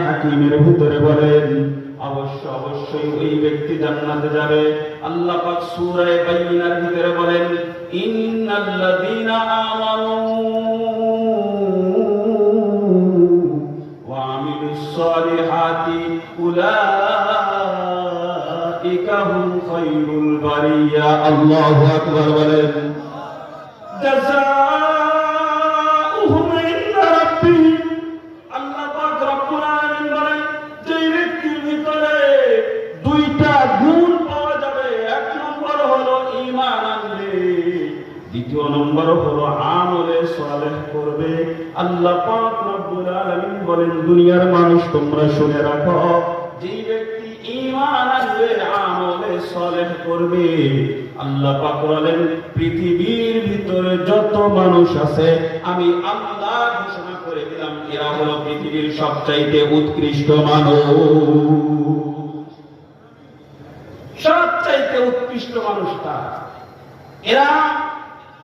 হাকিমের ভিতরে বলেন অবশ্যই ওই ব্যক্তি জান্নাতে যাবে। আল্লাহ পাক সূরা বাইয়িনার ভিতরে বলেন ইন্নাল্লাযীনা আমানু ওয়া আমিলুস সালিহাতি উলাইকা হুম খায়রুল বারিয়া। আল্লাহু আকবার বলেন জাযাউহুম ইনদা রাব্বিহিম। আল্লাহ পাক রব্বুল আলামিন বলেন যে ব্যক্তির ভিতরে দুইটা গুণ পাওয়া যাবে, এক নম্বর হলো ঈমান আনবে, দ্বিতীয় নম্বর হলো আমলে সালেহ করবে। আল্লাহ পাক রব্বুল আলামিন বলেন দুনিয়ার মানুষ তোমরা শুনে রাখো, যে ব্যক্তি ঈমান আনবে আমলে সালেহ করবে, আল্লাহ পাক বলেন পৃথিবীর ভিতরে যত মানুষ আছে আমি আল্লাহ ঘোষণা করে দিলাম এরা হলো পৃথিবীর সবচাইতে উৎকৃষ্ট মানুষ, সবচাইতে উৎকৃষ্ট মানুষ তারা। এরা